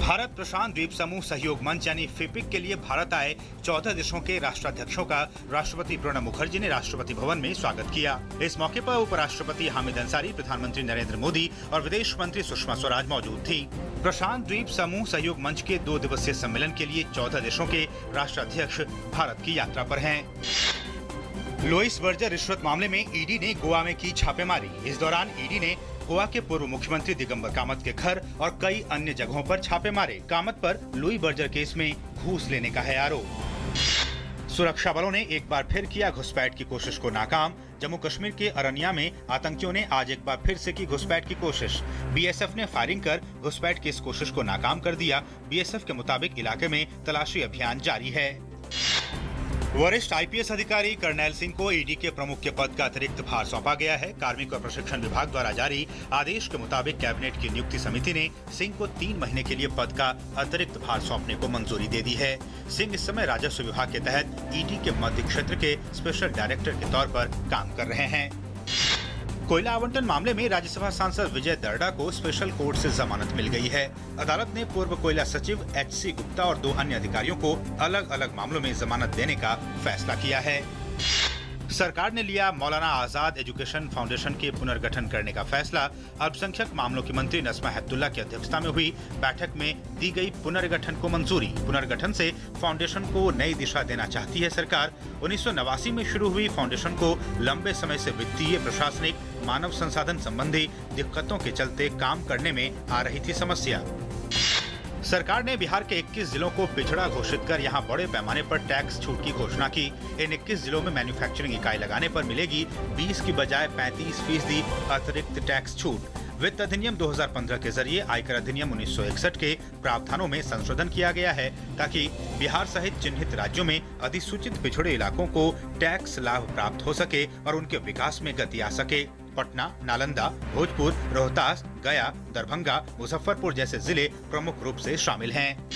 भारत प्रशांत द्वीप समूह सहयोग मंच यानी फिपिक के लिए भारत आए 14 देशों के राष्ट्राध्यक्षों का राष्ट्रपति प्रणब मुखर्जी ने राष्ट्रपति भवन में स्वागत किया। इस मौके पर उपराष्ट्रपति हामिद अंसारी, प्रधानमंत्री नरेंद्र मोदी और विदेश मंत्री सुषमा स्वराज मौजूद थी। प्रशांत द्वीप समूह सहयोग मंच के 2 दिवसीय सम्मेलन के लिए 14 देशों के राष्ट्राध्यक्ष भारत की यात्रा पर हैं। लुईस बर्जर रिश्वत मामले में ईडी ने गोवा में की छापेमारी। इस दौरान ईडी ने गोवा के पूर्व मुख्यमंत्री दिगंबर कामत के घर और कई अन्य जगहों पर छापे मारे। कामत पर लुई बर्जर केस में घूस लेने का है आरोप। सुरक्षा बलों ने एक बार फिर किया घुसपैठ की कोशिश को नाकाम। जम्मू कश्मीर के अरनिया में आतंकियों ने आज एक बार फिर से की घुसपैठ की कोशिश। बीएसएफ ने फायरिंग कर घुसपैठ की इस कोशिश को नाकाम कर दिया। बीएसएफ के मुताबिक इलाके में तलाशी अभियान जारी है। वरिष्ठ आईपीएस अधिकारी कर्नैल सिंह को ईडी के प्रमुख के पद का अतिरिक्त भार सौंपा गया है। कार्मिक और प्रशिक्षण विभाग द्वारा जारी आदेश के मुताबिक कैबिनेट की नियुक्ति समिति ने सिंह को 3 महीने के लिए पद का अतिरिक्त भार सौंपने को मंजूरी दे दी है। सिंह इस समय राजस्व विभाग के तहत ईडी के मध्य क्षेत्र के स्पेशल डायरेक्टर के तौर पर काम कर रहे हैं। कोयला आवंटन मामले में राज्यसभा सांसद विजय दर्डा को स्पेशल कोर्ट से जमानत मिल गई है। अदालत ने पूर्व कोयला सचिव एचसी गुप्ता और 2 अन्य अधिकारियों को अलग अलग मामलों में जमानत देने का फैसला किया है। सरकार ने लिया मौलाना आजाद एजुकेशन फाउंडेशन के पुनर्गठन करने का फैसला। अल्पसंख्यक मामलों की मंत्री नस्मा हेपतुल्ला की अध्यक्षता में हुई बैठक में दी गई पुनर्गठन को मंजूरी। पुनर्गठन से फाउंडेशन को नई दिशा देना चाहती है सरकार। 1989 में शुरू हुई फाउंडेशन को लंबे समय से वित्तीय, प्रशासनिक, मानव संसाधन संबंधी दिक्कतों के चलते काम करने में आ रही थी समस्या। सरकार ने बिहार के 21 जिलों को पिछड़ा घोषित कर यहां बड़े पैमाने पर टैक्स छूट की घोषणा की। इन 21 जिलों में मैन्युफैक्चरिंग इकाई लगाने पर मिलेगी 20 की बजाय 35% अतिरिक्त टैक्स छूट। वित्त अधिनियम 2015 के जरिए आयकर अधिनियम 1961 के प्रावधानों में संशोधन किया गया है ताकि बिहार सहित चिन्हित राज्यों में अधिसूचित पिछड़े इलाकों को टैक्स लाभ प्राप्त हो सके और उनके विकास में गति आ सके। पटना, नालंदा, भोजपुर, रोहतास, गया, दरभंगा, मुजफ्फरपुर जैसे जिले प्रमुख रूप से शामिल हैं।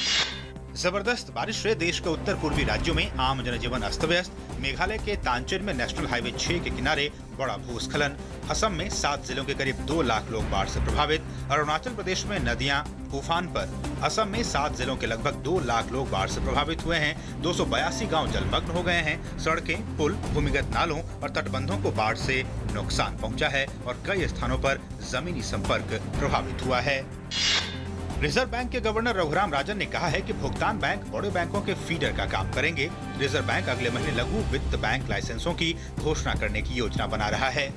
जबरदस्त बारिश से देश के उत्तर पूर्वी राज्यों में आम जनजीवन अस्त व्यस्त। मेघालय के तांचेर में नेशनल हाईवे 6 के किनारे बड़ा भूस्खलन। असम में 7 जिलों के करीब 2 लाख लोग बाढ़ से प्रभावित। अरुणाचल प्रदेश में नदियां उफान पर। असम में 7 जिलों के लगभग 2 लाख लोग बाढ़ से प्रभावित हुए हैं। 282 गांव जलमग्न हो गए हैं। सड़कें, पुल, भूमिगत नालों और तटबंधों को बाढ़ से नुकसान पहुंचा है और कई स्थानों पर जमीनी संपर्क प्रभावित हुआ है। रिजर्व बैंक के गवर्नर रघुराम राजन ने कहा है कि भुगतान बैंक बड़े बैंकों के फीडर का काम करेंगे। रिजर्व बैंक अगले महीने लघु वित्त बैंक लाइसेंसों की घोषणा करने की योजना बना रहा है।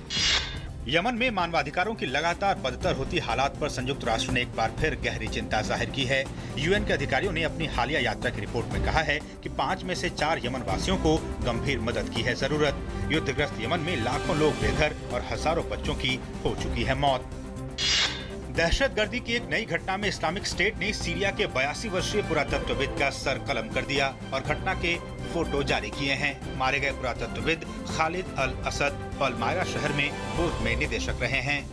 यमन में मानवाधिकारों की लगातार बदतर होती हालात पर संयुक्त राष्ट्र ने एक बार फिर गहरी चिंता जाहिर की है। यूएन के अधिकारियों ने अपनी हालिया यात्रा की रिपोर्ट में कहा है कि 5 में से 4 यमन वासियों को गंभीर मदद की है जरूरत। युद्धग्रस्त यमन में लाखों लोग बेघर और हजारों बच्चों की हो चुकी है मौत। दहशतगर्दी की एक नई घटना में इस्लामिक स्टेट ने सीरिया के 82 वर्षीय पुरातत्वविद का सर कलम कर दिया और घटना के फोटो जारी किए हैं। मारे गए पुरातत्वविद खालिद अल असद पलमायरा शहर में पूर्व में निदेशक रहे हैं।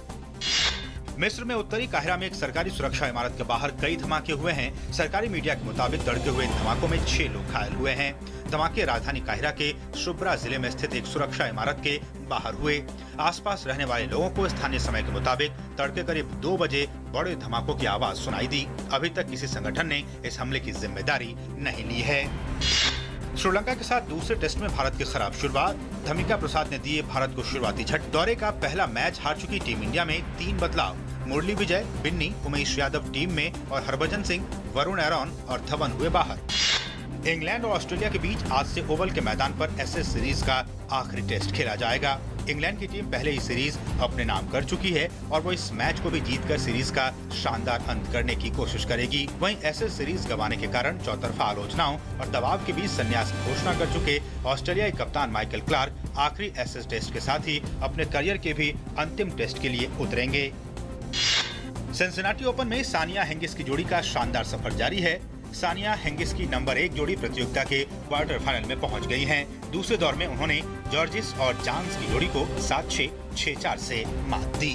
मिस्र में उत्तरी काहिरा में एक सरकारी सुरक्षा इमारत के बाहर कई धमाके हुए हैं। सरकारी मीडिया के मुताबिक तड़के हुए इन धमाकों में 6 लोग घायल हुए हैं। धमाके राजधानी काहिरा के शुब्रा जिले में स्थित एक सुरक्षा इमारत के बाहर हुए। आसपास रहने वाले लोगों को स्थानीय समय के मुताबिक तड़के करीब 2 बजे बड़े धमाकों की आवाज सुनाई दी। अभी तक किसी संगठन ने इस हमले की जिम्मेदारी नहीं ली है। श्रीलंका के साथ दूसरे टेस्ट में भारत की खराब शुरुआत। धमिका प्रसाद ने दिए भारत को शुरुआती झटके। दौरे का पहला मैच हार चुकी टीम इंडिया में 3 बदलाव। मुरली विजय, बिन्नी, उमेश यादव टीम में और हरभजन सिंह, वरुण एरॉन और धवन हुए बाहर। इंग्लैंड और ऑस्ट्रेलिया के बीच आज से ओवल के मैदान पर एशेज सीरीज का आखिरी टेस्ट खेला जाएगा। इंग्लैंड की टीम पहले ही सीरीज अपने नाम कर चुकी है और वो इस मैच को भी जीतकर सीरीज का शानदार अंत करने की कोशिश करेगी। वहीं एशेज सीरीज गंवाने के कारण चौतरफा आलोचनाओं और दबाव के बीच संन्यास की घोषणा कर चुके ऑस्ट्रेलियाई कप्तान माइकल क्लार्क आखिरी एशेज टेस्ट के साथ ही अपने करियर के भी अंतिम टेस्ट के लिए उतरेंगे। सिंसिनाटी ओपन में सानिया हेंगिस की जोड़ी का शानदार सफर जारी है। सानिया हेंगिस की नंबर 1 जोड़ी प्रतियोगिता के क्वार्टर फाइनल में पहुंच गई हैं। दूसरे दौर में उन्होंने जॉर्जिस और जान्स की जोड़ी को 7-6, 6-4 से मात दी।